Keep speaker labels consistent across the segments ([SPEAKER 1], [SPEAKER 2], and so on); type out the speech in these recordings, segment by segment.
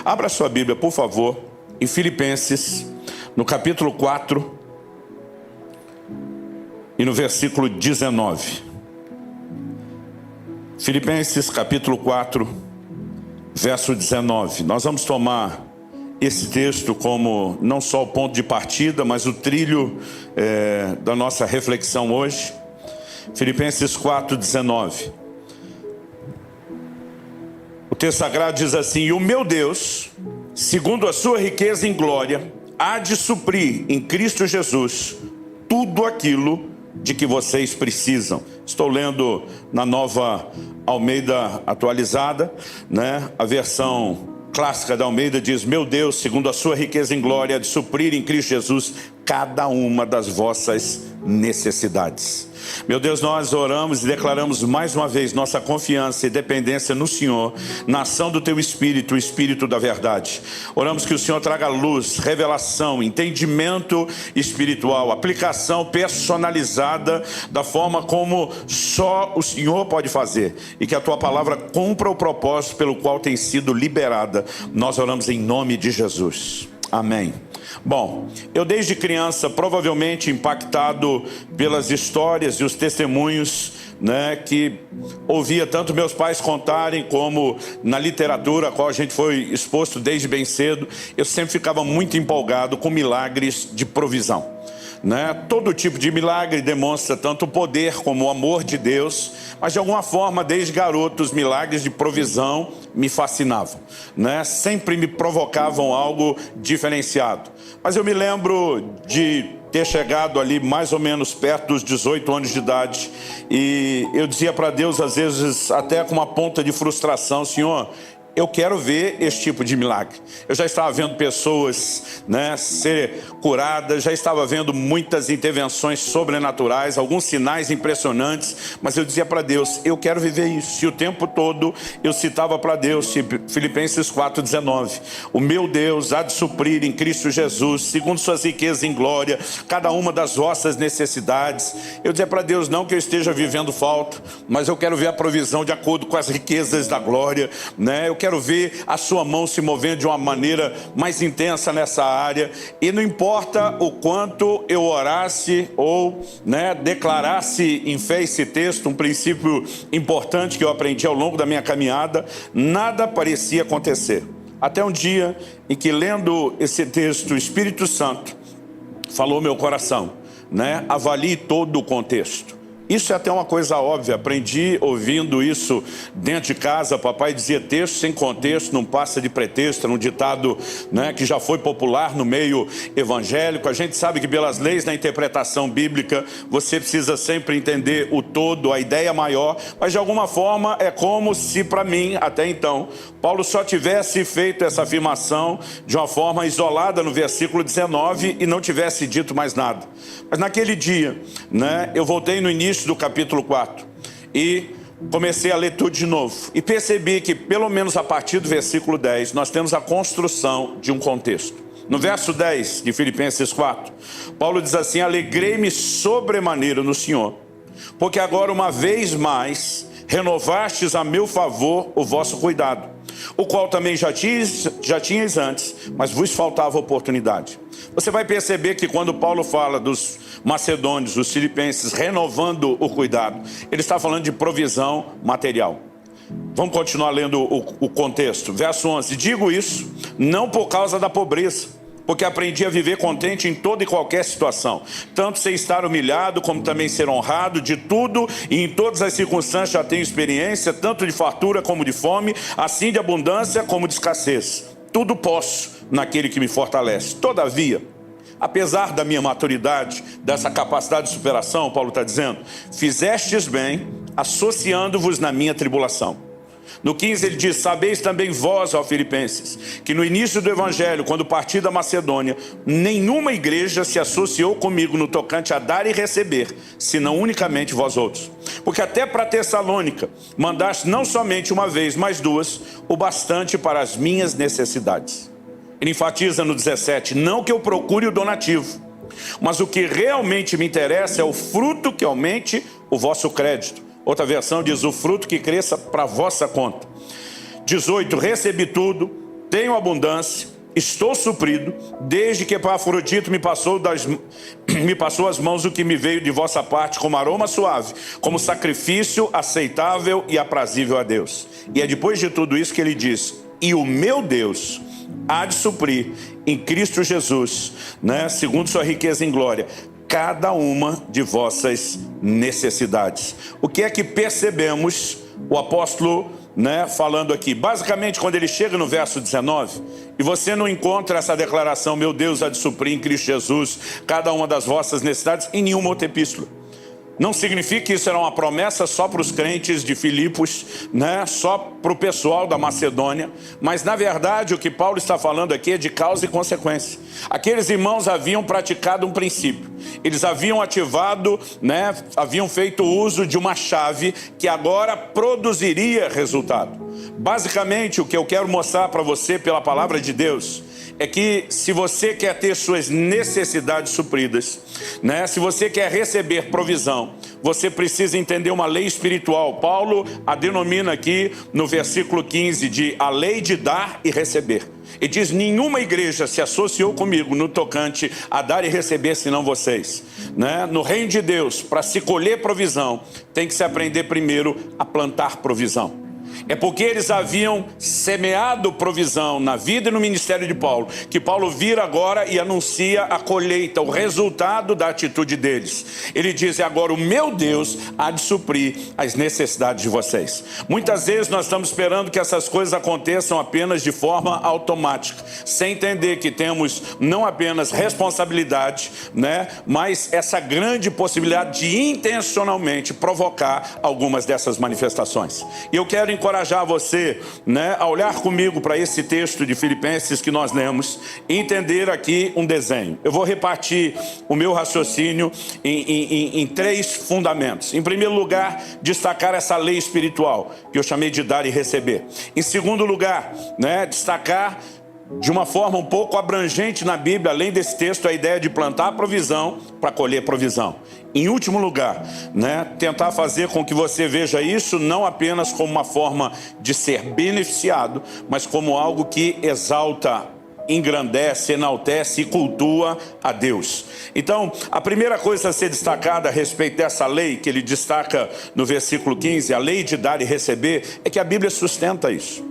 [SPEAKER 1] Abra sua Bíblia, por favor, em Filipenses, no capítulo 4 e no versículo 19. Filipenses, capítulo 4, verso 19. Nós vamos tomar esse texto como não só o ponto de partida, mas o trilho da nossa reflexão hoje. Filipenses 4, 19. O texto sagrado diz assim: e o meu Deus, segundo a sua riqueza em glória, há de suprir em Cristo Jesus tudo aquilo de que vocês precisam. Estou lendo na Nova Almeida atualizada, né? A versão clássica da Almeida diz: meu Deus, segundo a sua riqueza em glória, há de suprir em Cristo Jesus cada uma das vossas necessidades. Meu Deus, nós oramos e declaramos mais uma vez nossa confiança e dependência no Senhor, na ação do Teu Espírito, o Espírito da verdade. Oramos que o Senhor traga luz, revelação, entendimento espiritual, aplicação personalizada da forma como só o Senhor pode fazer, e que a Tua palavra cumpra o propósito pelo qual tem sido liberada. Nós oramos em nome de Jesus. Amém. Bom, eu desde criança, provavelmente impactado pelas histórias e os testemunhos, né, que ouvia tanto meus pais contarem como na literatura a qual a gente foi exposto desde bem cedo, eu sempre ficava muito empolgado com milagres de provisão. Todo tipo de milagre demonstra tanto o poder como o amor de Deus, mas de alguma forma, desde garoto, os milagres de provisão me fascinavam, sempre me provocavam algo diferenciado. Mas eu me lembro de ter chegado ali mais ou menos perto dos 18 anos de idade, e eu dizia para Deus, às vezes até com uma ponta de frustração: Senhor, eu quero ver esse tipo de milagre. Eu já estava vendo pessoas ser curadas, já estava vendo muitas intervenções sobrenaturais, alguns sinais impressionantes, mas eu dizia para Deus: eu quero viver isso. E o tempo todo eu citava para Deus Filipenses 4,19. O meu Deus há de suprir em Cristo Jesus, segundo suas riquezas em glória, cada uma das vossas necessidades. Eu dizia para Deus, não que eu esteja vivendo falta, mas eu quero ver a provisão de acordo com as riquezas da glória, Eu quero ver a sua mão se movendo de uma maneira mais intensa nessa área. E não importa o quanto eu orasse ou declarasse em fé esse texto, um princípio importante que eu aprendi ao longo da minha caminhada, nada parecia acontecer. Até um dia em que, lendo esse texto, o Espírito Santo falou meu coração, avalie todo o contexto. Isso é até uma coisa óbvia, aprendi ouvindo isso dentro de casa. Papai dizia: texto sem contexto não passa de pretexto. Era um ditado que já foi popular no meio evangélico. A gente sabe que pelas leis da interpretação bíblica você precisa sempre entender o todo, a ideia maior, mas de alguma forma é como se para mim, até então, Paulo só tivesse feito essa afirmação de uma forma isolada no versículo 19 e não tivesse dito mais nada. Mas naquele dia, eu voltei no início do capítulo 4 e comecei a ler tudo de novo e percebi que pelo menos a partir do versículo 10 nós temos a construção de um contexto. No verso 10 de Filipenses 4, Paulo diz assim: alegrei-me sobremaneira no Senhor, porque agora uma vez mais renovastes a meu favor o vosso cuidado, o qual também já tinhas antes, mas vos faltava oportunidade. Você vai perceber que quando Paulo fala dos macedônios, dos filipenses, renovando o cuidado, ele está falando de provisão material. Vamos continuar lendo o contexto. Verso 11. Digo isso não por causa da pobreza, porque aprendi a viver contente em toda e qualquer situação, tanto sem estar humilhado, como também ser honrado. De tudo e em todas as circunstâncias já tenho experiência, tanto de fartura como de fome, assim de abundância como de escassez. Tudo posso naquele que me fortalece. Todavia, apesar da minha maturidade, dessa capacidade de superação, Paulo está dizendo, fizestes bem, associando-vos na minha tribulação. No 15 ele diz: sabeis também vós, ó Filipenses, que no início do Evangelho, quando parti da Macedônia, nenhuma igreja se associou comigo no tocante a dar e receber, senão unicamente vós outros. Porque até para Tessalônica mandaste não somente uma vez, mas duas, o bastante para as minhas necessidades. Ele enfatiza no 17, não que eu procure o donativo, mas o que realmente me interessa é o fruto que aumente o vosso crédito. Outra versão diz, o fruto que cresça para a vossa conta. 18, recebi tudo tenho abundância, estou suprido, desde que Epafrodito me passou as mãos o que me veio de vossa parte como aroma suave, como sacrifício aceitável e aprazível a Deus. E é depois de tudo isso que ele diz: e o meu Deus há de suprir em Cristo Jesus, né, segundo sua riqueza em glória, cada uma de vossas necessidades. O que é que percebemos o apóstolo, né, falando aqui? Basicamente, quando ele chega no verso 19, e você não encontra essa declaração: meu Deus há de suprir em Cristo Jesus cada uma das vossas necessidades, em nenhuma outra epístola. Não significa que isso era uma promessa só para os crentes de Filipos, né? Só para o pessoal da Macedônia. Mas, na verdade, o que Paulo está falando aqui é de causa e consequência. Aqueles irmãos haviam praticado um princípio. Eles haviam ativado, né? Haviam feito uso de uma chave que agora produziria resultado. Basicamente, o que eu quero mostrar para você pela palavra de Deus é que se você quer ter suas necessidades supridas, né? Se você quer receber provisão, você precisa entender uma lei espiritual. Paulo a denomina aqui no versículo 15 de a lei de dar e receber. E diz: nenhuma igreja se associou comigo no tocante a dar e receber senão vocês, né? No reino de Deus, para se colher provisão, tem que se aprender primeiro a plantar provisão. É porque eles haviam semeado provisão na vida e no ministério de Paulo, que Paulo vira agora e anuncia a colheita, o resultado da atitude deles. Ele diz: agora o meu Deus há de suprir as necessidades de vocês. Muitas vezes nós estamos esperando que essas coisas aconteçam apenas de forma automática, sem entender que temos não apenas responsabilidade, né, mas essa grande possibilidade de intencionalmente provocar algumas dessas manifestações. E eu quero encorajar você, né, a olhar comigo para esse texto de Filipenses que nós lemos e entender aqui um desenho. Eu vou repartir o meu raciocínio em três fundamentos. Em primeiro lugar, destacar essa lei espiritual que eu chamei de dar e receber. Em segundo lugar, né, destacar de uma forma um pouco abrangente na Bíblia, além desse texto, a ideia de plantar provisão para colher provisão. Em último lugar, né, tentar fazer com que você veja isso não apenas como uma forma de ser beneficiado, mas como algo que exalta, engrandece, enaltece e cultua a Deus. Então, a primeira coisa a ser destacada a respeito dessa lei, que ele destaca no versículo 15, a lei de dar e receber, é que a Bíblia sustenta isso.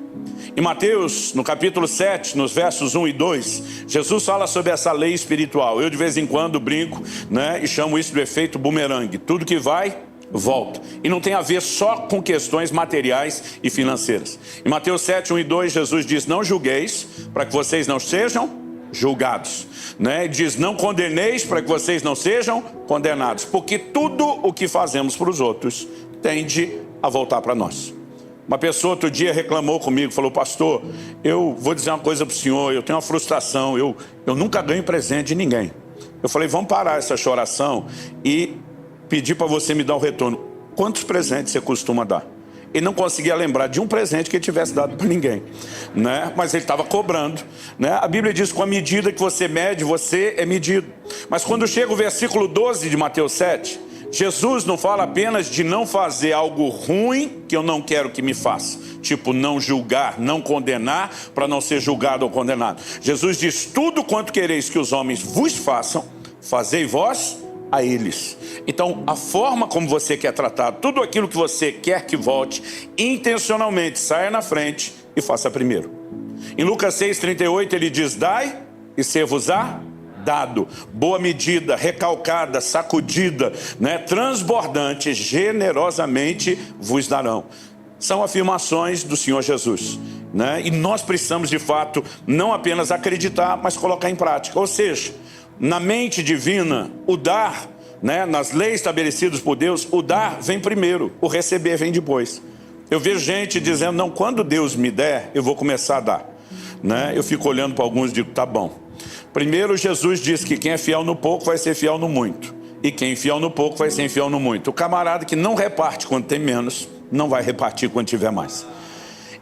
[SPEAKER 1] Em Mateus, no capítulo 7, nos versos 1 e 2, Jesus fala sobre essa lei espiritual. Eu de vez em quando brinco, né, e chamo isso do efeito bumerangue. Tudo que vai, volta. E não tem a ver só com questões materiais e financeiras. Em Mateus 7, 1 e 2, Jesus diz: não julgueis, para que vocês não sejam julgados, né? Diz: não condeneis, para que vocês não sejam condenados. Porque tudo o que fazemos para os outros tende a voltar para nós. Uma pessoa outro dia reclamou comigo, falou: pastor, eu vou dizer uma coisa para o senhor, eu tenho uma frustração, eu nunca ganho presente de ninguém. Eu falei: vamos parar essa choração e pedir para você me dar o retorno. Quantos presentes você costuma dar? Ele não conseguia lembrar de um presente que ele tivesse dado para ninguém, né? Mas ele estava cobrando, né? A Bíblia diz que com a medida que você mede, você é medido. Mas quando chega o versículo 12 de Mateus 7, Jesus não fala apenas de não fazer algo ruim que eu não quero que me faça, tipo não julgar, não condenar, para não ser julgado ou condenado. Jesus diz: tudo quanto quereis que os homens vos façam, fazei vós a eles. Então, a forma como você quer tratar, tudo aquilo que você quer que volte, intencionalmente saia na frente e faça primeiro. Em Lucas 6,38 ele diz: dai e ser-vos-á dado, boa medida, recalcada, sacudida, né, transbordante, generosamente vos darão. São afirmações do Senhor Jesus, né? E nós precisamos de fato não apenas acreditar, mas colocar em prática. Ou seja, na mente divina, o dar, né, nas leis estabelecidas por Deus, o dar vem primeiro, o receber vem depois. Eu vejo gente dizendo: não, quando Deus me der, eu vou começar a dar, né? Eu fico olhando para alguns e digo: tá bom. Primeiro, Jesus disse que quem é fiel no pouco vai ser fiel no muito. E quem é fiel no pouco vai ser infiel no muito. O camarada que não reparte quando tem menos, não vai repartir quando tiver mais.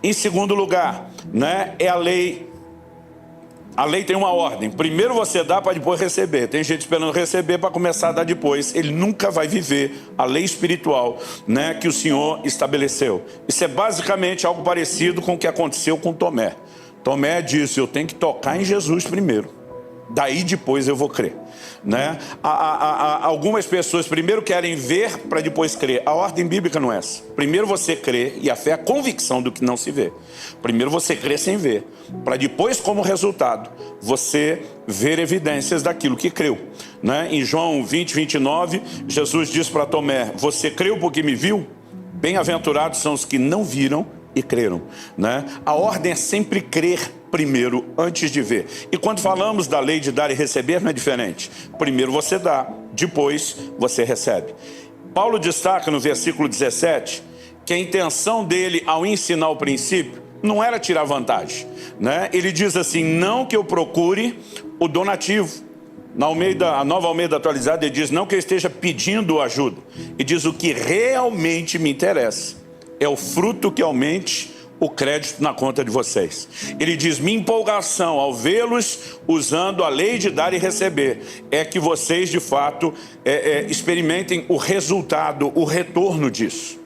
[SPEAKER 1] Em segundo lugar, né, é a lei. A lei tem uma ordem. Primeiro você dá para depois receber. Tem gente esperando receber para começar a dar depois. Ele nunca vai viver a lei espiritual, né, que o Senhor estabeleceu. Isso é basicamente algo parecido com o que aconteceu com Tomé. Tomé disse, eu tenho que tocar em Jesus primeiro, daí depois eu vou crer, né? Algumas pessoas primeiro querem ver para depois crer. A ordem bíblica não é essa. Primeiro você crê, e a fé é a convicção do que não se vê. Primeiro você crê sem ver, para depois, como resultado, você ver evidências daquilo que creu, né? Em João 20, 29, Jesus diz para Tomé, você creu porque me viu? Bem-aventurados são os que não viram e creram, né? A ordem é sempre crer primeiro, antes de ver. E quando falamos da lei de dar e receber, não é diferente. Primeiro você dá, depois você recebe. Paulo destaca no versículo 17, que a intenção dele ao ensinar o princípio, não era tirar vantagem, né? Ele diz assim, não que eu procure o donativo. A Nova Almeida Atualizada, ele diz, não que eu esteja pedindo ajuda. E diz, o que realmente me interessa é o fruto que aumente o crédito na conta de vocês. Ele diz, minha empolgação ao vê-los usando a lei de dar e receber é que vocês de fato experimentem o resultado, o retorno disso.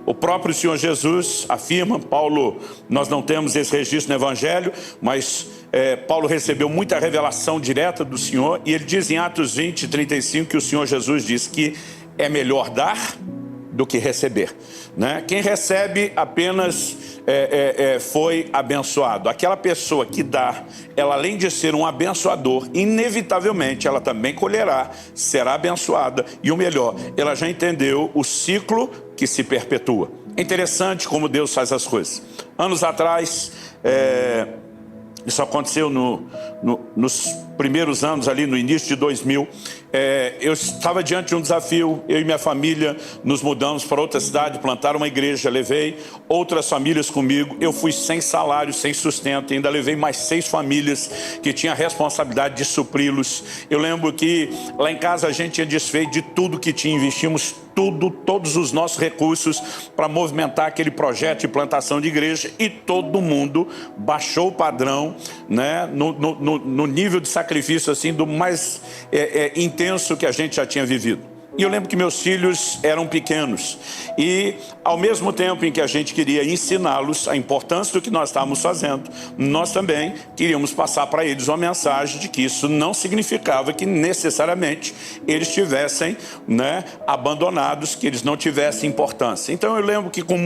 [SPEAKER 1] O próprio Senhor Jesus afirma, Paulo, nós não temos esse registro no Evangelho, mas Paulo recebeu muita revelação direta do Senhor, e ele diz em Atos 20, 35, que o Senhor Jesus diz que é melhor dar do que receber, né? Quem recebe apenas foi abençoado. Aquela pessoa que dá, ela além de ser um abençoador, inevitavelmente ela também colherá, será abençoada, e o melhor, ela já entendeu o ciclo que se perpetua. É interessante como Deus faz as coisas. Anos atrás, isso aconteceu nos primeiros anos, ali no início de 2000, eu estava diante de um desafio. Eu e minha família nos mudamos para outra cidade, plantaram uma igreja, levei outras famílias comigo. Eu fui sem salário, sem sustento, ainda levei mais 6 famílias que tinha a responsabilidade de supri-los. Eu lembro que lá em casa a gente tinha desfeito de tudo que tinha, investimos todos os nossos recursos para movimentar aquele projeto de plantação de igreja, e todo mundo baixou o padrão, né, no nível de sacrifício assim, do mais intenso que a gente já tinha vivido. E eu lembro que meus filhos eram pequenos, e ao mesmo tempo em que a gente queria ensiná-los a importância do que nós estávamos fazendo, nós também queríamos passar para eles uma mensagem de que isso não significava que necessariamente eles tivessem, né, abandonados, que eles não tivessem importância. Então eu lembro que com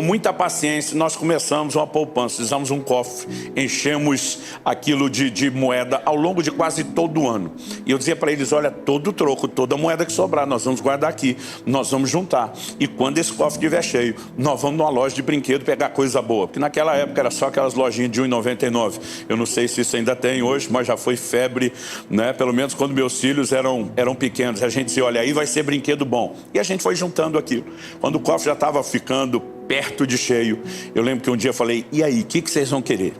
[SPEAKER 1] muita paciência nós começamos uma poupança, fizemos um cofre, enchemos aquilo de moeda ao longo de quase todo o ano. E eu dizia para eles, olha, todo troco, toda moeda que sobrar, nós vamos guardar aqui, nós vamos juntar. E quando esse cofre estiver cheio, nós vamos numa loja de brinquedo pegar coisa boa. Porque naquela época era só aquelas lojinhas de R$1,99. Eu não sei se isso ainda tem hoje, mas já foi febre, né? Pelo menos quando meus filhos eram pequenos. A gente dizia, olha, aí vai ser brinquedo bom. E a gente foi juntando aquilo. Quando o cofre já estava ficando perto de cheio, eu lembro que um dia eu falei, e aí, o que vocês vão querer?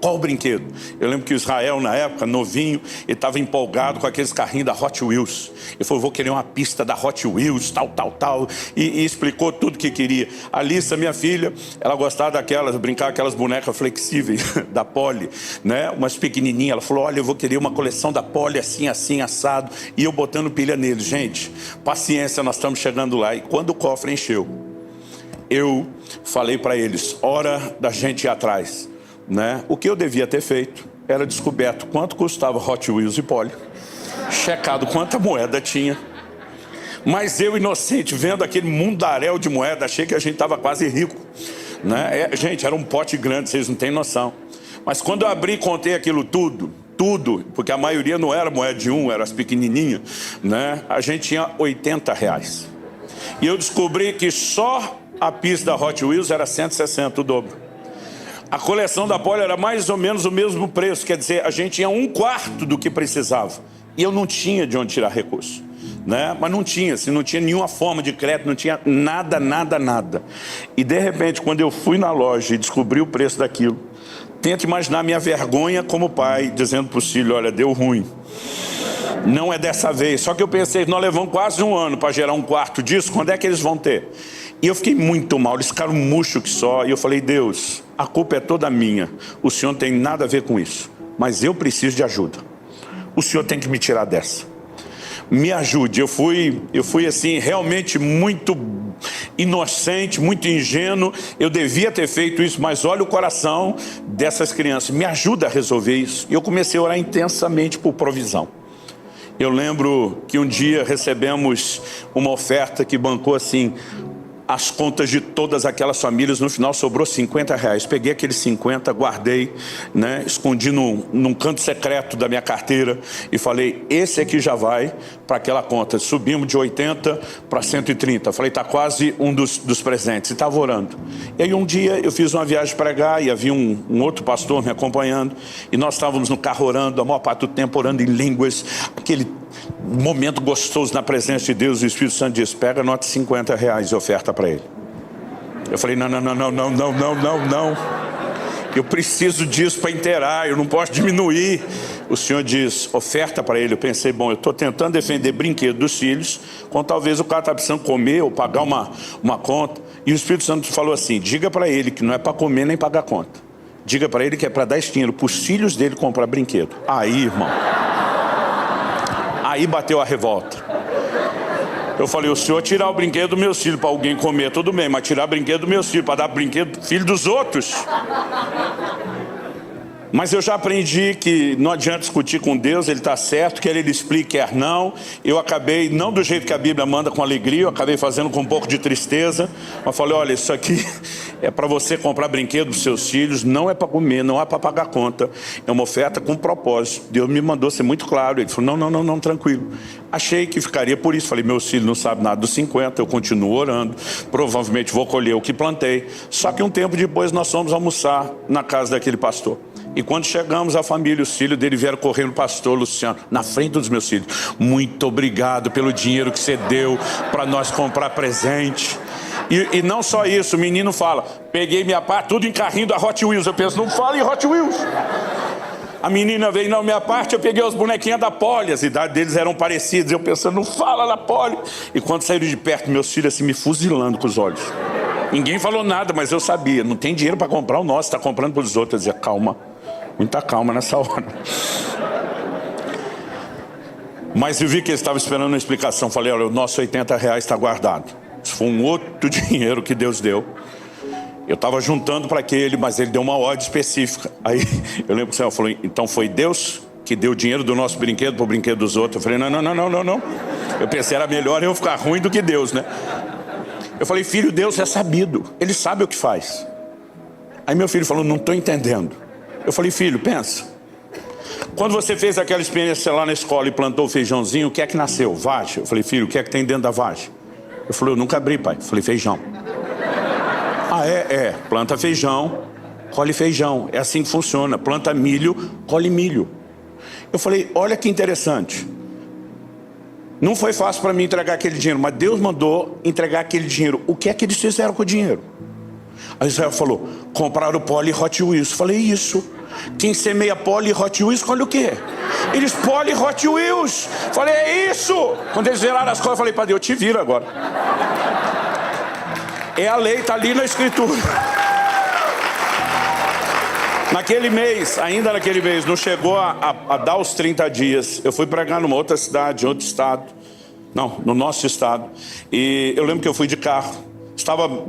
[SPEAKER 1] Qual o brinquedo? Eu lembro que o Israel, na época, novinho, ele estava empolgado com aqueles carrinhos da Hot Wheels. Ele falou, vou querer uma pista da Hot Wheels, tal. E explicou tudo que queria. A Alissa, minha filha, ela gostava daquelas, brincar aquelas bonecas flexíveis da Polly, né? Umas pequenininhas. Ela falou, olha, eu vou querer uma coleção da Polly assim, assado. E eu botando pilha neles. Gente, paciência, nós estamos chegando lá. E quando o cofre encheu, eu falei para eles, hora da gente ir atrás. Né? O que eu devia ter feito era descoberto quanto custava Hot Wheels e Polly, checado quanta moeda tinha. Mas eu, inocente, vendo aquele mundaréu de moeda, achei que a gente estava quase rico, né? Gente, era um pote grande, vocês não têm noção. Mas quando eu abri e contei aquilo tudo, porque a maioria não era moeda de 1, eram as pequenininhas, né? A gente tinha R$80. E eu descobri que só a pista da Hot Wheels era 160, o dobro. A coleção da Polly era mais ou menos o mesmo preço, quer dizer, a gente tinha 1/4 do que precisava. E eu não tinha de onde tirar recurso, né? Mas não tinha, assim, não tinha nenhuma forma de crédito, não tinha nada. E de repente, quando eu fui na loja e descobri o preço daquilo, tenta imaginar minha vergonha como pai, dizendo para o filho, olha, deu ruim. Não é dessa vez. Só que eu pensei, nós levamos quase um ano para gerar 1/4 disso, quando é que eles vão ter? E eu fiquei muito mal, eles ficaram murchos que só. E eu falei, Deus, a culpa é toda minha. O Senhor não tem nada a ver com isso. Mas eu preciso de ajuda. O Senhor tem que me tirar dessa. me ajude. Eu fui assim, realmente muito inocente, muito ingênuo. Eu devia ter feito isso, mas olha o coração dessas crianças. Me ajuda a resolver isso. E eu comecei a orar intensamente por provisão. Eu lembro que um dia recebemos uma oferta que bancou assim as contas de todas aquelas famílias. No final sobrou R$50. Peguei aqueles 50, guardei, né, escondi num canto secreto da minha carteira e falei, esse aqui já vai para aquela conta. Subimos de 80 para 130. Falei, está quase um dos presentes. E estava orando. E aí um dia eu fiz uma viagem para pregar e havia um outro pastor me acompanhando. E nós estávamos no carro orando, a maior parte do tempo orando em línguas. Aquele momento gostoso na presença de Deus. O Espírito Santo diz, pega a nota de R$50 e oferta para ele. Eu falei, não. Eu preciso disso para inteirar, eu não posso diminuir. O Senhor diz, oferta para ele. Eu pensei, bom, eu estou tentando defender brinquedo dos filhos, quando talvez o cara está precisando comer ou pagar uma conta. E o Espírito Santo falou assim, diga para ele que não é para comer nem pagar conta. Diga para ele que é para dar esse dinheiro para os filhos dele comprar brinquedo. Aí, irmão, aí bateu a revolta. Eu falei, o senhor tirar o brinquedo do meu filho para alguém comer, tudo bem, mas tirar brinquedo do meu filho para dar brinquedo pro filho dos outros. Mas eu já aprendi que não adianta discutir com Deus, Ele está certo, quer Ele explique, quer não. Eu acabei, não do jeito que a Bíblia manda, com alegria, eu acabei fazendo com um pouco de tristeza. Mas falei, olha, isso aqui é para você comprar brinquedo para os seus filhos, não é para comer, não é para pagar conta. É uma oferta com propósito. Deus me mandou ser muito claro. Ele falou, não, tranquilo. Achei que ficaria por isso. Falei, meus filhos não sabem nada dos 50, eu continuo orando. Provavelmente vou colher o que plantei. Só que um tempo depois nós fomos almoçar na casa daquele pastor. E quando chegamos, a família, os filhos dele vieram correndo, pastor Luciano, na frente dos meus filhos. Muito obrigado pelo dinheiro que você deu para nós comprar presente. E não só isso, o menino fala, peguei minha parte, tudo em carrinho da Hot Wheels. Eu penso, não fala em Hot Wheels. A menina veio, não, minha parte, eu peguei as bonequinhas da Polly. As idades deles eram parecidas. Eu pensando, não fala na Polly. E quando saíram de perto, meus filhos assim, me fuzilando com os olhos. Ninguém falou nada, mas eu sabia. Não tem dinheiro para comprar o nosso, está comprando para os outros. Eu dizia, calma. Muita calma nessa hora. Mas eu vi que eles estavam esperando uma explicação. Falei, olha, o nosso R$80 está guardado. Isso foi um outro dinheiro que Deus deu. Eu estava juntando para aquele, mas ele deu uma ordem específica. Aí eu lembro que o Senhor falou, então foi Deus que deu o dinheiro do nosso brinquedo para o brinquedo dos outros? Eu falei, não. Eu pensei, era melhor eu ficar ruim do que Deus, né? Eu falei, filho, Deus é sabido. Ele sabe o que faz. Aí meu filho falou, não estou entendendo. Eu falei, filho, pensa. Quando você fez aquela experiência lá na escola e plantou o feijãozinho, o que é que nasceu? Vagem. Eu falei, filho, o que é que tem dentro da vagem? Eu falei, eu nunca abri, pai. Eu falei, feijão. Ah, é. Planta feijão, colhe feijão. É assim que funciona. Planta milho, colhe milho. Eu falei, olha que interessante. Não foi fácil para mim entregar aquele dinheiro, mas Deus mandou entregar aquele dinheiro. O que é que eles fizeram com o dinheiro? Aí Israel falou, compraram Polly e Hot Wheels. Eu falei, isso. Quem semeia Polly e Hot Wheels, colhe o quê? Eles Polly e Hot Wheels. Eu falei, é isso. Quando eles viraram as coisas, eu falei, padre, eu te viro agora. É a lei, está ali na escritura. Naquele mês, ainda naquele mês, não chegou a dar os 30 dias. Eu fui pregar numa outra cidade, em outro estado. Não, no nosso estado. E eu lembro que eu fui de carro. Estava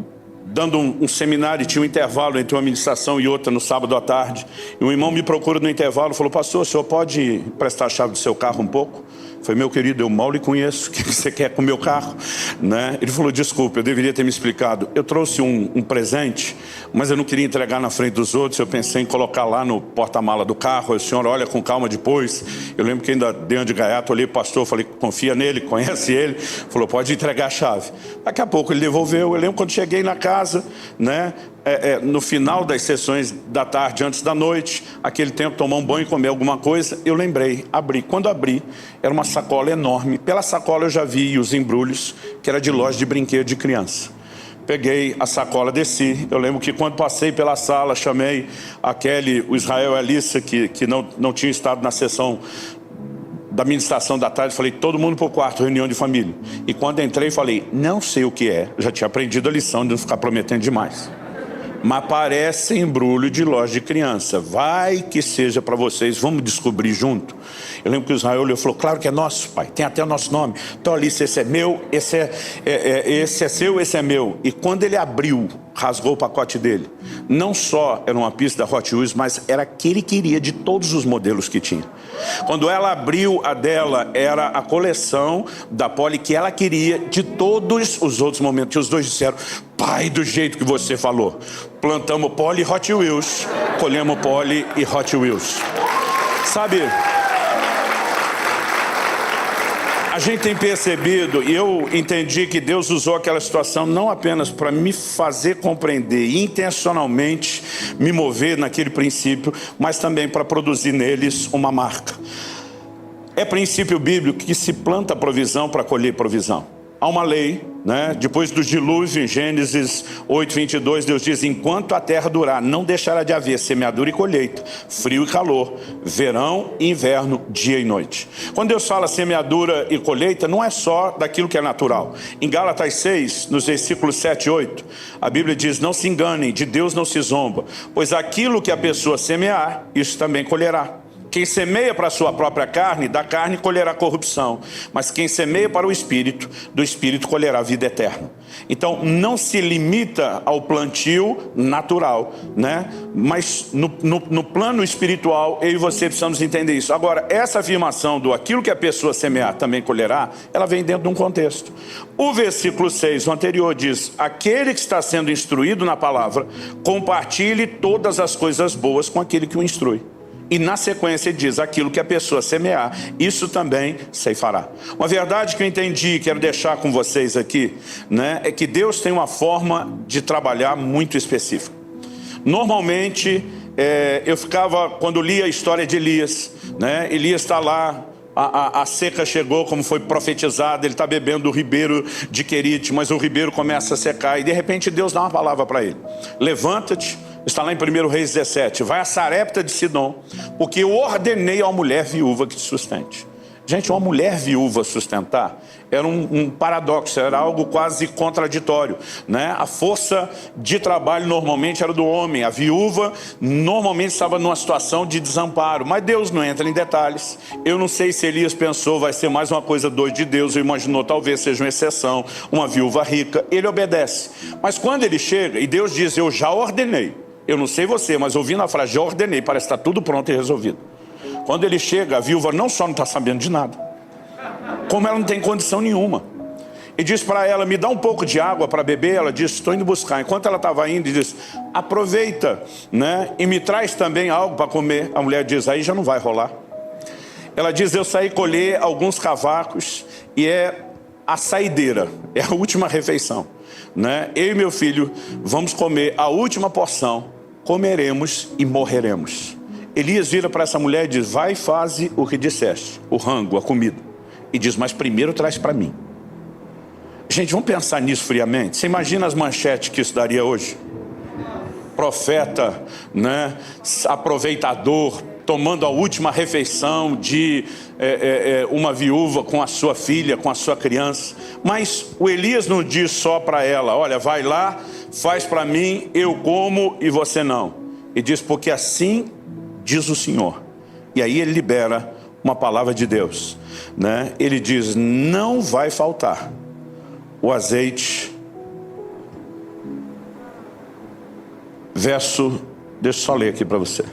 [SPEAKER 1] dando um seminário, tinha um intervalo entre uma ministração e outra no sábado à tarde. E um irmão me procura no intervalo, falou, pastor, o senhor pode prestar a chave do seu carro um pouco? Eu falei, meu querido, eu mal lhe conheço, o que você quer com o meu carro? Né? Ele falou, desculpa, eu deveria ter me explicado. Eu trouxe um presente, mas eu não queria entregar na frente dos outros, eu pensei em colocar lá no porta-mala do carro. Aí o senhor olha com calma depois. Eu lembro que ainda dei uma de gaiato, olhei para o pastor, falei, confia nele, conhece ele. Falou, pode entregar a chave. Daqui a pouco ele devolveu. Eu lembro quando cheguei na casa, né? No final das sessões da tarde, antes da noite, aquele tempo, tomar um banho e comer alguma coisa, eu lembrei, abri. Quando abri, era uma sacola enorme. Pela sacola eu já vi os embrulhos, que era de loja de brinquedo de criança. Peguei a sacola, desci. Eu lembro que quando passei pela sala, chamei o Israel e a Alissa, que não tinham estado na sessão da ministração da tarde, falei, todo mundo para o quarto, reunião de família. E quando entrei, falei, não sei o que é. Eu já tinha aprendido a lição de não ficar prometendo demais. Mas parece embrulho de loja de criança. Vai que seja para vocês, vamos descobrir junto. Eu lembro que o Israel olhou e falou, claro que é nosso, pai, tem até o nosso nome. Então Alice, esse é meu, esse é seu, esse é meu. E quando ele abriu, rasgou o pacote dele, não só era uma pista da Hot Wheels, mas era que ele queria de todos os modelos que tinha. Quando ela abriu a dela, era a coleção da Polly que ela queria de todos os outros momentos. E os dois disseram, pai, do jeito que você falou, plantamos Polly e Hot Wheels, colhemos Polly e Hot Wheels. Sabe, a gente tem percebido, e eu entendi que Deus usou aquela situação não apenas para me fazer compreender e intencionalmente me mover naquele princípio, mas também para produzir neles uma marca. É princípio bíblico que se planta provisão para colher provisão. Há uma lei, né? Depois do dilúvio, em Gênesis 8:22, Deus diz, enquanto a terra durar, não deixará de haver semeadura e colheita, frio e calor, verão e inverno, dia e noite. Quando Deus fala semeadura e colheita, não é só daquilo que é natural. Em Gálatas 6, nos versículos 7 e 8, a Bíblia diz, não se enganem, de Deus não se zomba, pois aquilo que a pessoa semear, isso também colherá. Quem semeia para a sua própria carne, da carne colherá corrupção. Mas quem semeia para o Espírito, do Espírito colherá vida eterna. Então, não se limita ao plantio natural, né? Mas no plano espiritual, eu e você precisamos entender isso. Agora, essa afirmação do aquilo que a pessoa semear também colherá, ela vem dentro de um contexto. O versículo 6, o anterior, diz, aquele que está sendo instruído na palavra, compartilhe todas as coisas boas com aquele que o instrui. E na sequência ele diz, aquilo que a pessoa semear, isso também ceifará. Uma verdade que eu entendi e quero deixar com vocês aqui, né, é que Deus tem uma forma de trabalhar muito específica. Normalmente, eu ficava, quando lia a história de Elias, né, Elias está lá, a seca chegou, como foi profetizado, ele está bebendo do ribeiro de Querite, mas o ribeiro começa a secar, e de repente Deus dá uma palavra para ele. Levanta-te, está lá em 1 Reis 17, vai a Sarepta de Sidom, porque eu ordenei a uma mulher viúva que te sustente. Gente, uma mulher viúva sustentar era um paradoxo, era algo quase contraditório, né? A força de trabalho normalmente era do homem, a viúva normalmente estava numa situação de desamparo, mas Deus não entra em detalhes. Eu não sei se Elias pensou, vai ser mais uma coisa doida de Deus, ou imaginou talvez seja uma exceção, uma viúva rica, ele obedece. Mas quando ele chega, e Deus diz, eu já ordenei, eu não sei você, mas ouvindo a frase, já ordenei, parece que está tudo pronto e resolvido. Quando ele chega, a viúva não só não está sabendo de nada, como ela não tem condição nenhuma. E diz para ela, me dá um pouco de água para beber. Ela diz, estou indo buscar. Enquanto ela estava indo, ele diz, aproveita, né? E me traz também algo para comer. A mulher diz, aí já não vai rolar. Ela diz, eu saí colher alguns cavacos e é a saideira, é a última refeição, né? Eu e meu filho vamos comer a última porção, comeremos e morreremos. Elias vira para essa mulher e diz, vai e faze o que disseste, o rango, a comida. E diz, mas primeiro traz para mim. Gente, vamos pensar nisso friamente. Você imagina as manchetes que isso daria hoje? Profeta, né, aproveitador, tomando a última refeição de uma viúva com a sua filha, com a sua criança. Mas o Elias não diz só para ela, olha, vai lá, faz para mim, eu como e você não. E diz, porque assim diz o Senhor. E aí ele libera uma palavra de Deus, né? Ele diz, não vai faltar o azeite. Verso, deixa eu só ler aqui para você.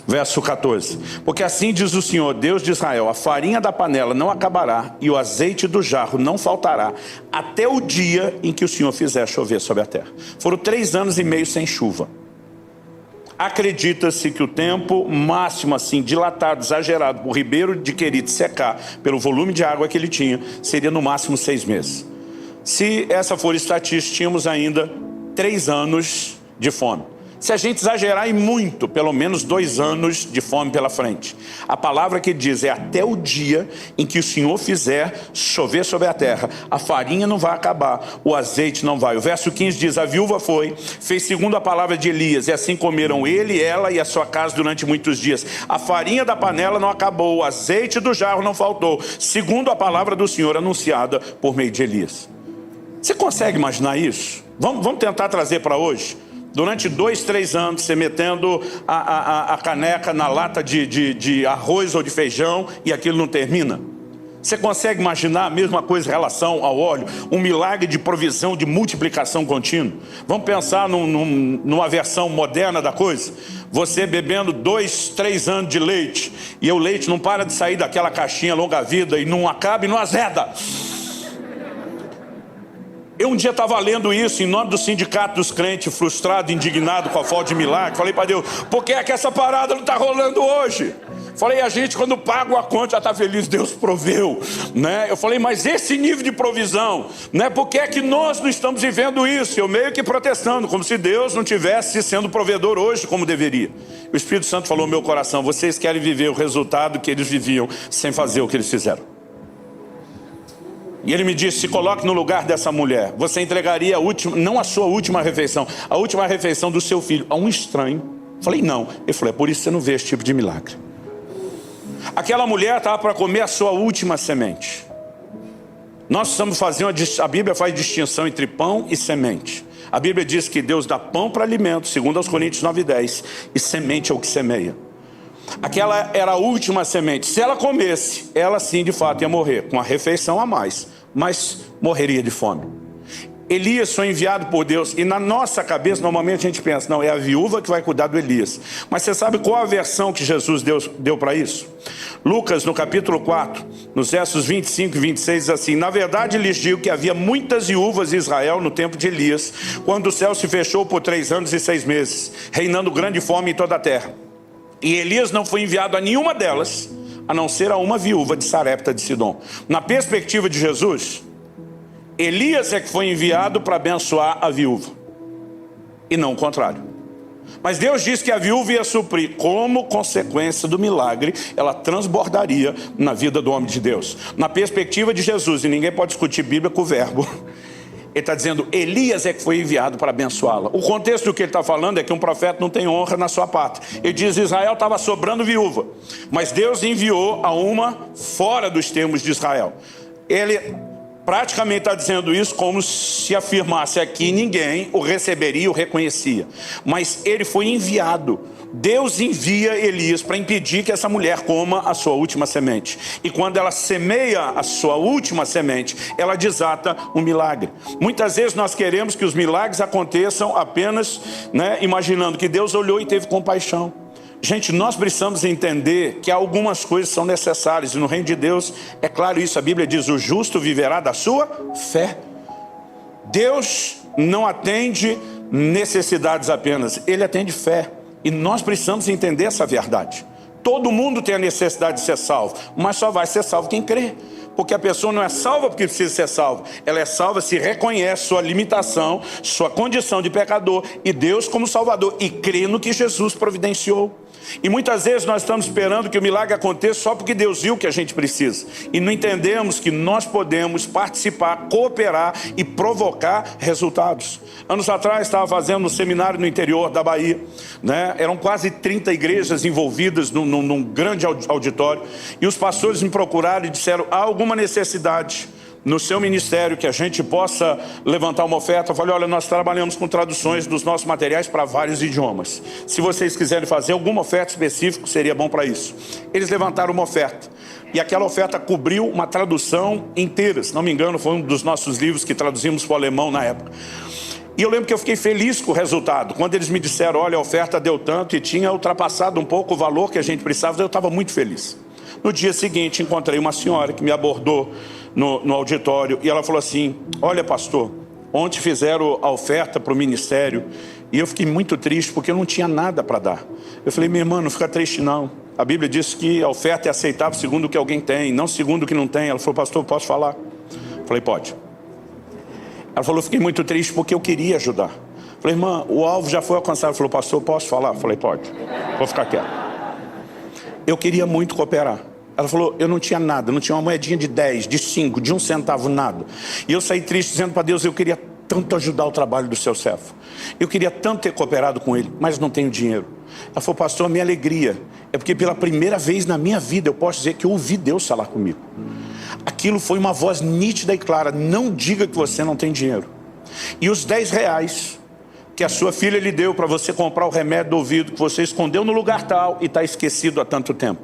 [SPEAKER 1] Verso 14. Porque assim diz o Senhor, Deus de Israel, a farinha da panela não acabará e o azeite do jarro não faltará até o dia em que o Senhor fizer chover sobre a terra. Foram 3 anos e meio sem chuva. Acredita-se que o tempo máximo, assim, dilatado, exagerado, por ribeiro de Querite secar, pelo volume de água que ele tinha, seria no máximo 6 meses. Se essa for estatística, tínhamos ainda 3 anos de fome. Se a gente exagerar e muito, pelo menos 2 anos de fome pela frente. A palavra que diz é até o dia em que o Senhor fizer chover sobre a terra. A farinha não vai acabar, o azeite não vai. O verso 15 diz, a viúva foi, fez segundo a palavra de Elias, e assim comeram ele, ela e a sua casa durante muitos dias. A farinha da panela não acabou, o azeite do jarro não faltou, segundo a palavra do Senhor anunciada por meio de Elias. Você consegue imaginar isso? Vamos tentar trazer para hoje. Durante 2, 3 anos, você metendo a caneca na lata de arroz ou de feijão e aquilo não termina. Você consegue imaginar a mesma coisa em relação ao óleo? Um milagre de provisão, de multiplicação contínua. Vamos pensar numa versão moderna da coisa. Você bebendo 2, 3 anos de leite, e o leite não para de sair daquela caixinha longa-vida e não acaba e não azeda. Eu um dia estava lendo isso em nome do sindicato dos crentes, frustrado, indignado com a falta de milagre. Falei para Deus, por que é que essa parada não está rolando hoje? Falei, a gente quando paga a conta já está feliz, Deus proveu, né? Eu falei, mas esse nível de provisão, né? Por que é que nós não estamos vivendo isso? Eu meio que protestando, como se Deus não tivesse sendo provedor hoje como deveria. O Espírito Santo falou no meu coração, vocês querem viver o resultado que eles viviam sem fazer o que eles fizeram. E ele me disse, se coloque no lugar dessa mulher, você entregaria a última, não a sua última refeição, a última refeição do seu filho a um estranho. Falei, não. Ele falou, é por isso que você não vê esse tipo de milagre. Aquela mulher estava para comer a sua última semente. Nós precisamos fazer a Bíblia faz distinção entre pão e semente. A Bíblia diz que Deus dá pão para alimento, segundo aos Coríntios 9:10, e semente é o que semeia. Aquela era a última semente. Se ela comesse, ela sim de fato ia morrer, com a refeição a mais, mas morreria de fome. Elias foi enviado por Deus, e na nossa cabeça normalmente a gente pensa, não, é a viúva que vai cuidar do Elias. Mas você sabe qual a versão que Jesus deu para isso? Lucas no capítulo 4, nos versos 25 e 26 diz assim, na verdade lhes digo que havia muitas viúvas em Israel no tempo de Elias, quando o céu se fechou por 3 anos e 6 meses, reinando grande fome em toda a terra. E Elias não foi enviado a nenhuma delas, a não ser a uma viúva de Sarepta de Sidom. Na perspectiva de Jesus, Elias é que foi enviado para abençoar a viúva, e não o contrário. Mas Deus disse que a viúva ia suprir, como consequência do milagre, ela transbordaria na vida do homem de Deus. Na perspectiva de Jesus, e ninguém pode discutir Bíblia com o verbo, ele está dizendo, Elias é que foi enviado para abençoá-la. O contexto do que ele está falando é que um profeta não tem honra na sua pátria. Ele diz, Israel estava sobrando viúva, mas Deus enviou a uma fora dos termos de Israel. Ele praticamente está dizendo isso como se afirmasse aqui, ninguém o receberia e o reconhecia. Mas ele foi enviado. Deus envia Elias para impedir que essa mulher coma a sua última semente. E quando ela semeia a sua última semente, ela desata um milagre. Muitas vezes nós queremos que os milagres aconteçam apenas, né, imaginando que Deus olhou e teve compaixão. Gente, nós precisamos entender que algumas coisas são necessárias. E no reino de Deus, é claro isso, a Bíblia diz, o justo viverá da sua fé. Deus não atende necessidades apenas, Ele atende fé. E nós precisamos entender essa verdade. Todo mundo tem a necessidade de ser salvo, mas só vai ser salvo quem crê. Porque a pessoa não é salva porque precisa ser salva. Ela é salva se reconhece sua limitação, sua condição de pecador e Deus como Salvador. E crê no que Jesus providenciou. E muitas vezes nós estamos esperando que o milagre aconteça só porque Deus viu o que a gente precisa. E não entendemos que nós podemos participar, cooperar e provocar resultados. Anos atrás estava fazendo um seminário no interior da Bahia, né? Eram quase 30 igrejas envolvidas num grande auditório. E os pastores me procuraram e disseram, há alguma necessidade no seu ministério que a gente possa levantar uma oferta? Eu falei, olha, nós trabalhamos com traduções dos nossos materiais para vários idiomas. Se vocês quiserem fazer alguma oferta específica, seria bom para isso. Eles levantaram uma oferta. E aquela oferta cobriu uma tradução inteira. Se não me engano, foi um dos nossos livros que traduzimos para o alemão na época. E eu lembro que eu fiquei feliz com o resultado. Quando eles me disseram, olha, a oferta deu tanto e tinha ultrapassado um pouco o valor que a gente precisava, eu estava muito feliz. No dia seguinte, encontrei uma senhora que me abordou no auditório e ela falou assim, olha pastor, ontem fizeram a oferta para o ministério e eu fiquei muito triste porque eu não tinha nada para dar. Eu falei, minha irmã, não fica triste não. A Bíblia diz que a oferta é aceitável segundo o que alguém tem, não segundo o que não tem. Ela falou, pastor, posso falar? Eu falei, pode. Ela falou, fiquei muito triste porque eu queria ajudar. Eu falei, irmã, o alvo já foi alcançado. Ela falou, pastor, posso falar? Eu falei, pode. Vou ficar quieto. Eu queria muito cooperar. Ela falou, eu não tinha nada, não tinha uma moedinha de 10, de 5, de 1 centavo, nada. E eu saí triste dizendo para Deus, eu queria tanto ajudar o trabalho do seu servo. Eu queria tanto ter cooperado com ele, mas não tenho dinheiro. Ela falou, pastor, a minha alegria é porque pela primeira vez na minha vida eu posso dizer que eu ouvi Deus falar comigo. Aquilo foi uma voz nítida e clara, não diga que você não tem dinheiro. E os 10 reais que a sua filha lhe deu para você comprar o remédio do ouvido que você escondeu no lugar tal e está esquecido há tanto tempo.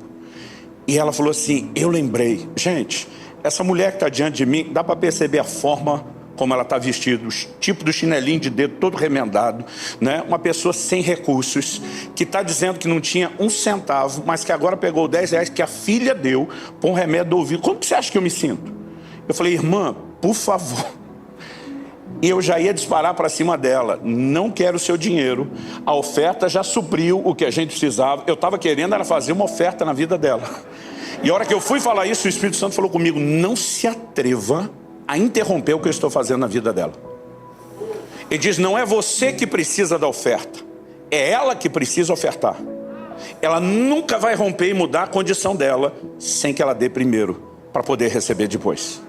[SPEAKER 1] E ela falou assim, eu lembrei. Gente, essa mulher que está diante de mim, dá para perceber a forma como ela está vestida, o tipo do chinelinho de dedo todo remendado, né? Uma pessoa sem recursos, que está dizendo que não tinha um centavo, mas que agora pegou 10 reais que a filha deu para um remédio do ouvido. Como que você acha que eu me sinto? Eu falei, irmã, por favor. E eu já ia disparar para cima dela, não quero o seu dinheiro, a oferta já supriu o que a gente precisava, eu estava querendo era fazer uma oferta na vida dela. E a hora que eu fui falar isso, o Espírito Santo falou comigo, não se atreva a interromper o que eu estou fazendo na vida dela. Ele diz, não é você que precisa da oferta, é ela que precisa ofertar. Ela nunca vai romper e mudar a condição dela sem que ela dê primeiro, para poder receber depois.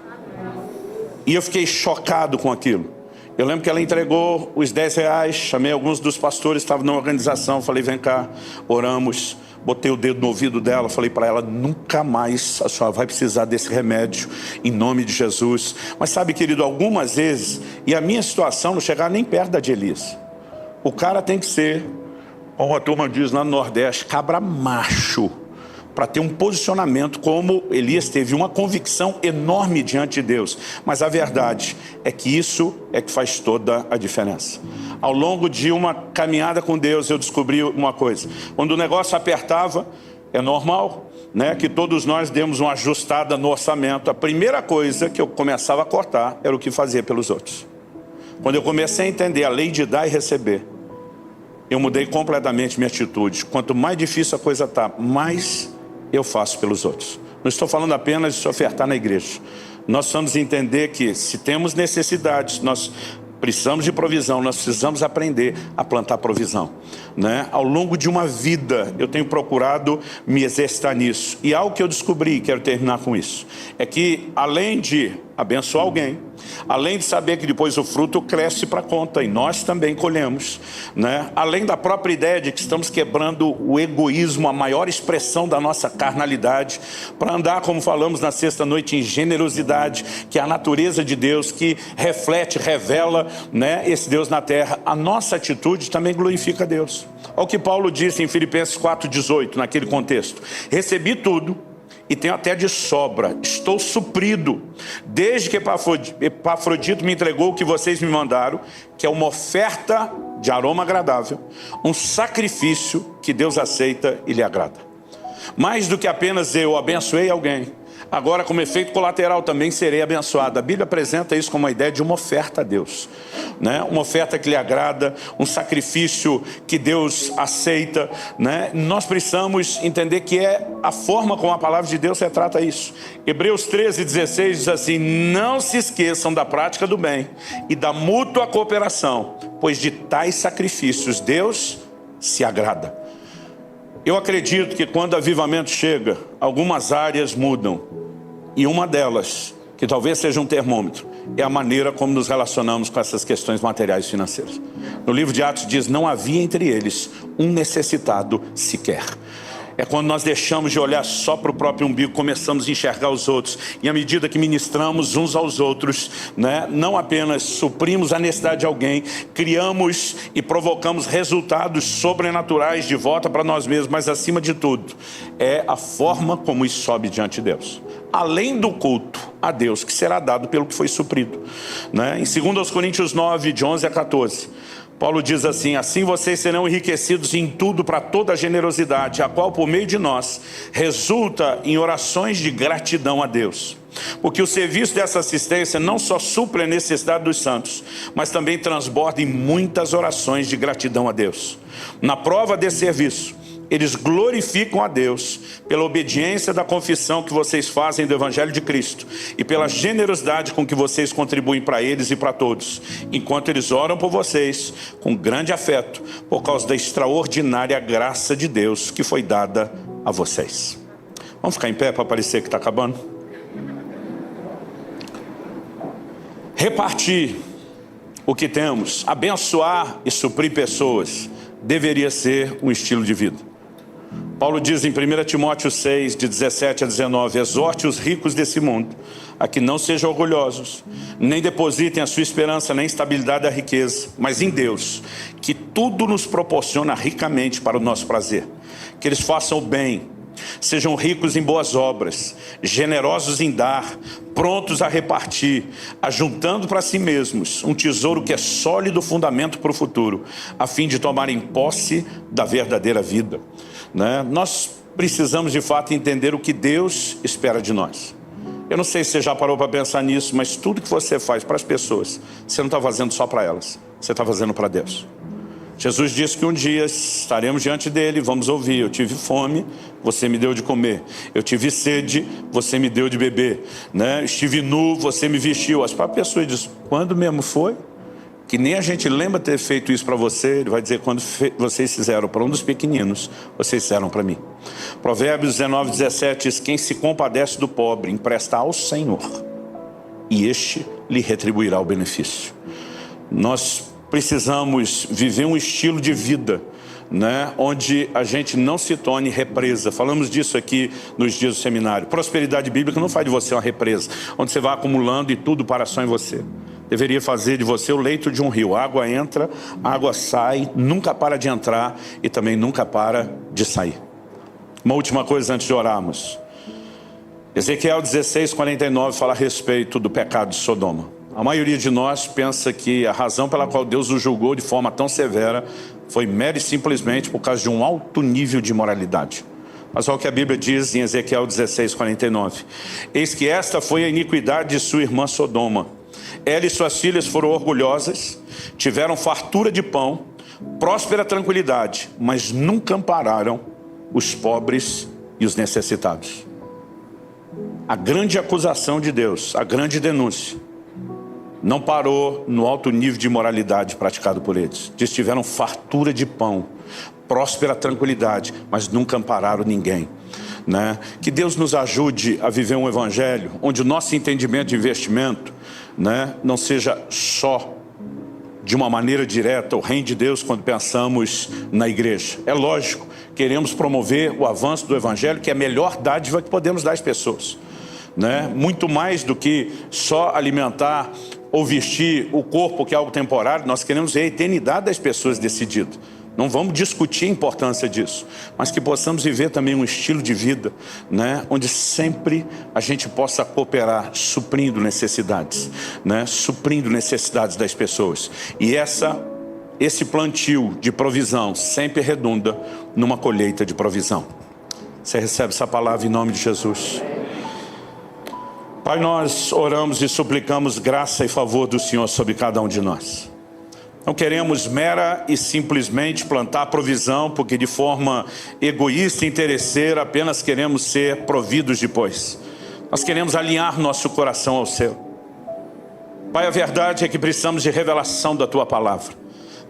[SPEAKER 1] E eu fiquei chocado com aquilo. Eu lembro que ela entregou os 10 reais, chamei alguns dos pastores, estavam na organização, falei, vem cá, oramos, botei o dedo no ouvido dela, falei para ela, nunca mais a senhora vai precisar desse remédio, em nome de Jesus. Mas sabe, querido, algumas vezes, e a minha situação não chegava nem perto da de Elias. O cara tem que ser, como a turma diz lá no Nordeste, cabra macho, para ter um posicionamento como Elias teve, uma convicção enorme diante de Deus. Mas a verdade é que isso é que faz toda a diferença. Ao longo de uma caminhada com Deus, eu descobri uma coisa. Quando o negócio apertava, é normal, né, que todos nós demos uma ajustada no orçamento. A primeira coisa que eu começava a cortar era o que fazia pelos outros. Quando eu comecei a entender a lei de dar e receber, eu mudei completamente minha atitude. Quanto mais difícil a coisa está, mais eu faço pelos outros. Não estou falando apenas de se ofertar na igreja. Nós precisamos entender que se temos necessidades, nós precisamos de provisão, nós precisamos aprender a plantar provisão, né? Ao longo de uma vida, eu tenho procurado me exercitar nisso. E algo que eu descobri, quero terminar com isso, é que além de abençoar alguém, além de saber que depois o fruto cresce para a conta e nós também colhemos, né? Além da própria ideia de que estamos quebrando o egoísmo, a maior expressão da nossa carnalidade, para andar, como falamos na sexta noite, em generosidade, que é a natureza de Deus, que reflete, revela, né, esse Deus na terra. A nossa atitude também glorifica a Deus. Olha o que Paulo disse em Filipenses 4,18, naquele contexto. Recebi tudo e tenho até de sobra, estou suprido, desde que Epafrodito me entregou o que vocês me mandaram, que é uma oferta de aroma agradável, um sacrifício que Deus aceita e lhe agrada. Mais do que apenas eu abençoei alguém, agora como efeito colateral também serei abençoado. A Bíblia apresenta isso como uma ideia de uma oferta a Deus, né? Uma oferta que lhe agrada, um sacrifício que Deus aceita, né? Nós precisamos entender que é a forma como a palavra de Deus retrata isso. Hebreus 13:16 diz assim, não se esqueçam da prática do bem e da mútua cooperação, pois de tais sacrifícios Deus se agrada. Eu acredito que quando o avivamento chega, algumas áreas mudam. E uma delas, que talvez seja um termômetro, é a maneira como nos relacionamos com essas questões materiais e financeiras. No livro de Atos diz, não havia entre eles um necessitado sequer. É quando nós deixamos de olhar só para o próprio umbigo, começamos a enxergar os outros. E à medida que ministramos uns aos outros, né, não apenas suprimos a necessidade de alguém, criamos e provocamos resultados sobrenaturais de volta para nós mesmos, mas acima de tudo, é a forma como isso sobe diante de Deus. Além do culto a Deus, que será dado pelo que foi suprido, né? Em 2 Coríntios 9, de 11 a 14, Paulo diz assim, assim vocês serão enriquecidos em tudo para toda a generosidade, a qual por meio de nós resulta em orações de gratidão a Deus. Porque o serviço dessa assistência não só supre a necessidade dos santos, mas também transborda em muitas orações de gratidão a Deus. Na prova desse serviço, eles glorificam a Deus pela obediência da confissão que vocês fazem do Evangelho de Cristo e pela generosidade com que vocês contribuem para eles e para todos, enquanto eles oram por vocês com grande afeto por causa da extraordinária graça de Deus que foi dada a vocês. Vamos ficar em pé para parecer que está acabando? Repartir o que temos, abençoar e suprir pessoas deveria ser um estilo de vida. Paulo diz em 1 Timóteo 6, de 17 a 19, exorte os ricos desse mundo a que não sejam orgulhosos, nem depositem a sua esperança na instabilidade da riqueza, mas em Deus, que tudo nos proporciona ricamente para o nosso prazer. Que eles façam o bem, sejam ricos em boas obras, generosos em dar, prontos a repartir, ajuntando para si mesmos um tesouro que é sólido fundamento para o futuro, a fim de tomarem posse da verdadeira vida. Nós precisamos de fato entender o que Deus espera de nós. Eu não sei se você já parou para pensar nisso, mas tudo que você faz para as pessoas, você não está fazendo só para elas, você está fazendo para Deus. Jesus disse que um dia estaremos diante dele, vamos ouvir: eu tive fome, você me deu de comer; eu tive sede, você me deu de beber, estive nu, você me vestiu. As próprias pessoas dizem: quando mesmo foi? Que nem a gente lembra ter feito isso para você. Ele vai dizer: quando vocês fizeram para um dos pequeninos, vocês fizeram para mim. Provérbios 19, 17 diz: quem se compadece do pobre empresta ao Senhor, e este lhe retribuirá o benefício. Nós precisamos viver um estilo de vida, onde a gente não se torne represa. Falamos disso aqui nos dias do seminário. Prosperidade bíblica não faz de você uma represa, onde você vai acumulando e tudo para só em você. Deveria fazer de você o leito de um rio. A água entra, a água sai, nunca para de entrar e também nunca para de sair. Uma última coisa antes de orarmos. Ezequiel 16, 49 fala a respeito do pecado de Sodoma. A maioria de nós pensa que a razão pela qual Deus o julgou de forma tão severa foi mera e simplesmente por causa de um alto nível de imoralidade. Mas olha o que a Bíblia diz em Ezequiel 16, 49. Eis que esta foi a iniquidade de sua irmã Sodoma. Ela e suas filhas foram orgulhosas, tiveram fartura de pão, próspera tranquilidade, mas nunca ampararam os pobres e os necessitados. A grande acusação de Deus, a grande denúncia, não parou no alto nível de imoralidade praticado por eles. Eles tiveram fartura de pão, próspera tranquilidade, mas nunca ampararam ninguém. Que Deus nos ajude a viver um evangelho onde o nosso entendimento de investimento não seja só de uma maneira direta o reino de Deus quando pensamos na igreja. É lógico, queremos promover o avanço do evangelho, que é a melhor dádiva que podemos dar às pessoas. Muito mais do que só alimentar ou vestir o corpo, que é algo temporário. Nós queremos ver a eternidade das pessoas decidida. Não vamos discutir a importância disso, mas que possamos viver também um estilo de vida, onde sempre a gente possa cooperar, suprindo necessidades, suprindo necessidades das pessoas. E esse plantio de provisão sempre redunda numa colheita de provisão. Você recebe essa palavra em nome de Jesus. Pai, nós oramos e suplicamos graça e favor do Senhor sobre cada um de nós. Não queremos mera e simplesmente plantar provisão, porque de forma egoísta e interesseira apenas queremos ser providos depois. Nós queremos alinhar nosso coração ao seu. Pai, a verdade é que precisamos de revelação da Tua palavra.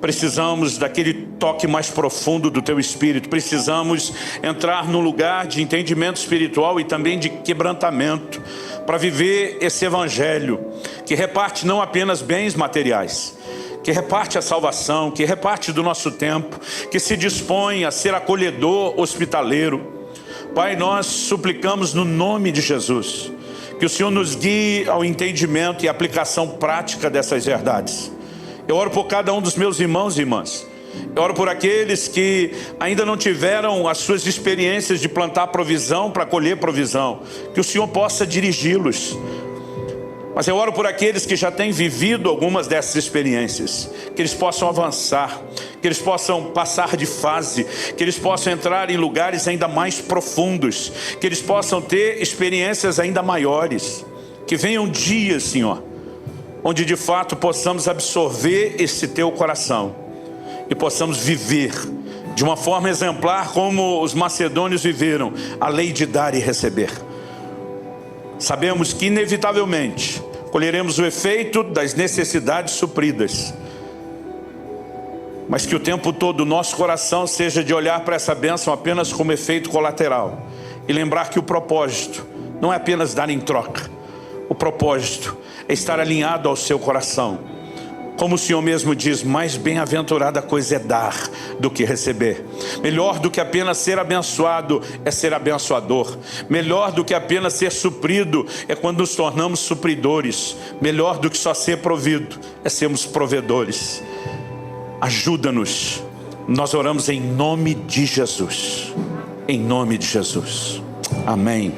[SPEAKER 1] Precisamos daquele toque mais profundo do Teu Espírito. Precisamos entrar num lugar de entendimento espiritual e também de quebrantamento, para viver esse evangelho que reparte não apenas bens materiais, que reparte a salvação, que reparte do nosso tempo, que se dispõe a ser acolhedor, hospitaleiro. Pai, nós suplicamos no nome de Jesus, que o Senhor nos guie ao entendimento e aplicação prática dessas verdades. Eu oro por cada um dos meus irmãos e irmãs. Eu oro por aqueles que ainda não tiveram as suas experiências de plantar provisão para colher provisão, que o Senhor possa dirigi-los. Mas eu oro por aqueles que já têm vivido algumas dessas experiências, que eles possam avançar, que eles possam passar de fase, que eles possam entrar em lugares ainda mais profundos, que eles possam ter experiências ainda maiores. Que venham dias, Senhor, onde de fato possamos absorver esse Teu coração e possamos viver de uma forma exemplar como os macedônios viveram, a lei de dar e receber. Sabemos que inevitavelmente colheremos o efeito das necessidades supridas, mas que o tempo todo o nosso coração seja de olhar para essa bênção apenas como efeito colateral e lembrar que o propósito não é apenas dar em troca. O propósito é estar alinhado ao seu coração. Como o Senhor mesmo diz, mais bem-aventurada coisa é dar do que receber. Melhor do que apenas ser abençoado é ser abençoador. Melhor do que apenas ser suprido é quando nos tornamos supridores. Melhor do que só ser provido é sermos provedores. Ajuda-nos. Nós oramos em nome de Jesus. Em nome de Jesus. Amém.